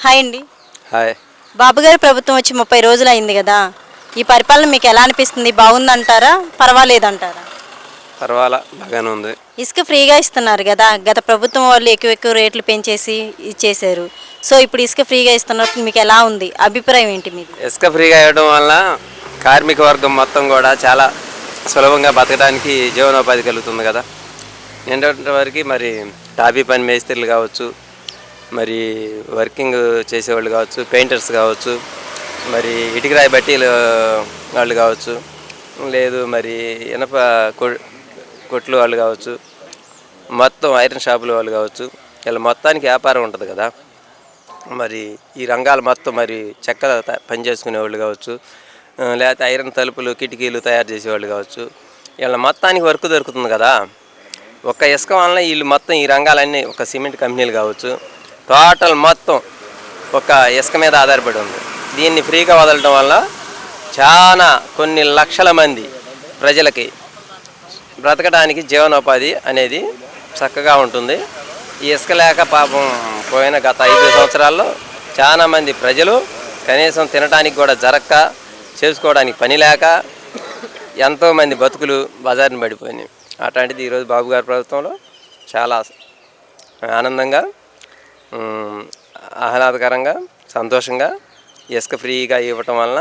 Hi అండి. Hi. బాబు గారి ప్రభుత్వం వచ్చి 30 రోజులు అయింది కదా. ఈ పరిపాలన మీకు ఎలా అనిపిస్తుంది? బాగుందంటారా? పర్వాలేదంటారా? బాగానే ఉంది. ఇసుక ఫ్రీగా ఇస్తున్నారు కదా. గత ప్రభుత్వం వాళ్ళు ఎక్కువ రేట్లు పెంచేసి ఇచ్చేశారు. సో ఇప్పుడు ఇసుక ఫ్రీగా ఇస్తున్నప్పుడు మీకు ఎలా ఉంది? అభిప్రాయం ఏంటి మీది? ఇసుక ఫ్రీగా ఇవ్వడం వల్ల కార్మిక వర్గం మొత్తం కూడా చాలా సులభంగా బతకడానికి జీవనోపాధి కలుగుతుంది కదా. నిన్నటి వరకు మరి టాపీ పని మేస్త్రీలు కావచ్చు, మరి వర్కింగ్ చేసేవాళ్ళు కావచ్చు, పెయింటర్స్ కావచ్చు, మరి ఇటుకరాయి బట్టీలు వాళ్ళు కావచ్చు, లేదు మరి ఇనప కొట్లు వాళ్ళు కావచ్చు, మొత్తం ఐరన్ షాపుల వాళ్ళు కావచ్చు, ఇలా మొత్తానికి వ్యాపారం ఉంటుంది కదా. మరి ఈ రంగాలు మొత్తం మరి చెక్కల పని చేసుకునేవాళ్ళు కావచ్చు, లేకపోతే ఐరన్ తలుపులు కిటికీలు తయారు చేసేవాళ్ళు కావచ్చు, వీళ్ళ మొత్తానికి వర్క్ దొరుకుతుంది కదా. ఒక ఇసుక వలన వీళ్ళు మొత్తం ఈ రంగాలన్నీ ఒక సిమెంట్ కంపెనీలు కావచ్చు, టోటల్ మొత్తం ఒక ఇసుక మీద ఆధారపడి ఉంది. దీన్ని ఫ్రీగా వదలడం వల్ల చాలా కొన్ని లక్షల మంది ప్రజలకి బ్రతకడానికి జీవనోపాధి అనేది చక్కగా ఉంటుంది. ఈ ఇసుక లేక పాపం పోయిన గత 5 సంవత్సరాల్లో చాలామంది ప్రజలు కనీసం తినడానికి కూడా జరక్క, చేసుకోవడానికి పని లేక ఎంతోమంది బతుకులు బజారుని పడిపోయినాయి. అట్లాంటిది ఈరోజు బాబు గారి ప్రభుత్వంలో చాలా ఆనందంగా, ఆహ్లాదకరంగా, సంతోషంగా ఇసుక ఫ్రీగా ఇవ్వటం వలన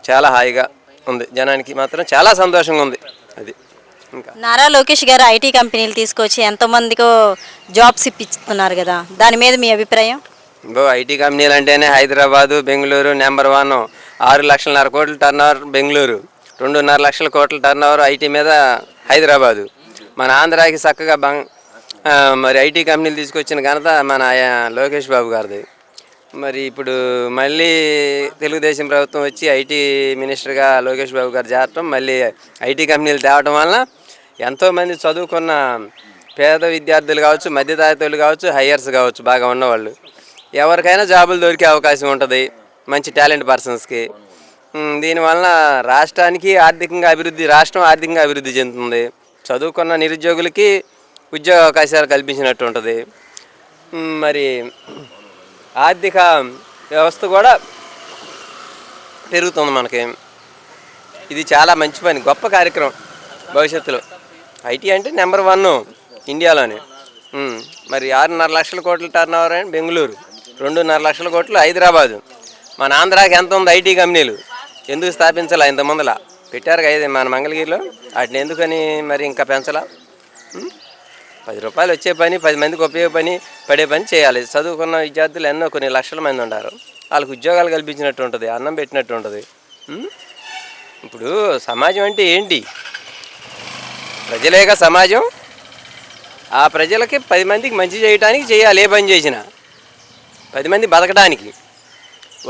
చాలా హాయిగా ఉంది. జనానికి మాత్రం చాలా సంతోషంగా ఉంది. అది ఇంకా నారా లోకేష్ గారు ఐటీ కంపెనీలు తీసుకొచ్చి ఎంతోమందికో జాబ్స్ ఇప్పిస్తున్నారు కదా, దాని మీద మీ అభిప్రాయం? ఐటీ కంపెనీలు అంటేనే హైదరాబాదు, బెంగళూరు నెంబర్ 1. 6,50,000 కోట్ల టర్నోవర్ బెంగళూరు, 2.5 లక్షల కోట్ల టర్నోవర్ ఐటీ మీద హైదరాబాదు. మన ఆంధ్రాకి చక్కగా మరి ఐటీ కంపెనీలు తీసుకొచ్చిన ఘనత మన లోకేష్ బాబు గారిది. మరి ఇప్పుడు మళ్ళీ తెలుగుదేశం ప్రభుత్వం వచ్చి ఐటీ మినిస్టర్గా లోకేష్ బాబు గారు చేరటం, మళ్ళీ ఐటీ కంపెనీలు తేవడం వలన ఎంతోమంది చదువుకున్న పేద విద్యార్థులు కావచ్చు, మధ్యతరగతులు కావచ్చు, హయ్యర్స్ కావచ్చు, బాగా ఉన్నవాళ్ళు ఎవరికైనా జాబులు దొరికే అవకాశం ఉంటుంది మంచి టాలెంట్ పర్సన్స్కి. దీనివలన రాష్ట్రం ఆర్థికంగా అభివృద్ధి చెందుతుంది. చదువుకున్న నిరుద్యోగులకి ఉద్యోగ అవకాశాలు కల్పించినట్టు ఉంటుంది. మరి ఆర్థిక వ్యవస్థ కూడా పెరుగుతుంది మనకి. ఇది చాలా మంచి పని, గొప్ప కార్యక్రమం. భవిష్యత్తులో ఐటీ అంటే నెంబర్ 1 ఇండియాలోనే. మరి 6.5 లక్షల కోట్ల టర్నోవర్ అని బెంగళూరు, 2.5 లక్షల కోట్లు హైదరాబాదు. మన ఆంధ్రాకి ఎంత ఉంది ఐటీ కంపెనీలు? ఎందుకు స్థాపించాలా? ఇంతమందిలా పెట్టారు కదా మన మంగళగిరిలో, వాటిని ఎందుకని మరి ఇంకా పెంచాలా? 10 రూపాయలు వచ్చే పని, 10 మందికి ఉపయోగపడే పని చేయాలి. చదువుకున్న విద్యార్థులు ఎన్నో కొన్ని లక్షల మంది ఉన్నారు. వాళ్ళకి ఉద్యోగాలు కల్పించినట్టు ఉంటుంది, అన్నం పెట్టినట్టు ఉంటుంది. ఇప్పుడు సమాజం అంటే ఏంటి? ప్రజలేగా సమాజం. ఆ ప్రజలకి 10 మందికి మంచి చేయడానికి చేయాలి. ఏ పని చేసినా 10 మంది బతకడానికి.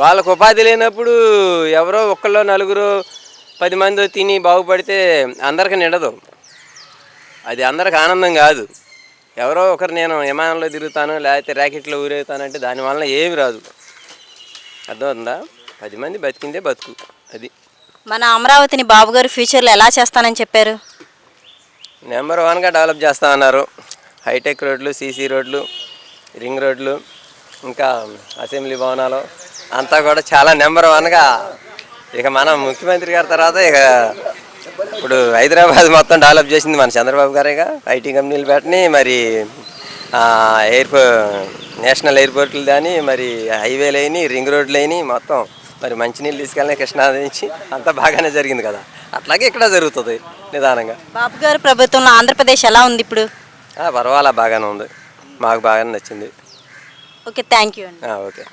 వాళ్ళకు ఉపాధి లేనప్పుడు ఎవరో ఒక్కళ్ళో నలుగురు 10 మంది తిని బాగుపడితే అందరికి నిండదు. అది అందరికి ఆనందం కాదు. ఎవరో ఒకరు నేను విమానంలో తిరుగుతాను, లేకపోతే ర్యాకెట్లో ఊరేగుతానంటే దానివల్ల ఏమి రాదు. అర్థమవుతుందా? 10 మంది బతికిందే బతుకు. అది మన అమరావతిని బాబు గారు ఫ్యూచర్లో ఎలా చేస్తానని చెప్పారు? నెంబర్ 1గా డెవలప్ చేస్తామన్నారు. హైటెక్ రోడ్లు, సీసీ రోడ్లు, రింగ్ రోడ్లు, ఇంకా అసెంబ్లీ భవనాలు అంతా కూడా చాలా నెంబర్ 1గా. ఇక మన ముఖ్యమంత్రి గారి తర్వాత ఇక ఇప్పుడు హైదరాబాద్ మొత్తం డెవలప్ చేసింది మన చంద్రబాబు గారేగా. ఐటీ కంపెనీలు పెట్టని, మరి నేషనల్ ఎయిర్పోర్ట్లు కానీ, మరి హైవేలు అయినాయి, రింగ్ రోడ్లు అయినాయి, మొత్తం మరి మంచినీళ్ళు తీసుకెళ్ళిన కృష్ణానది నుంచి అంతా బాగానే జరిగింది కదా. అట్లాగే ఇక్కడ జరుగుతుంది నిదానంగా. బాబు గారి ప్రభుత్వంలో ఆంధ్రప్రదేశ్ ఎలా ఉంది ఇప్పుడు? బాగానే ఉంది, మాకు బాగానే నచ్చింది. ఓకే, థ్యాంక్ యూ అండి. ఓకే.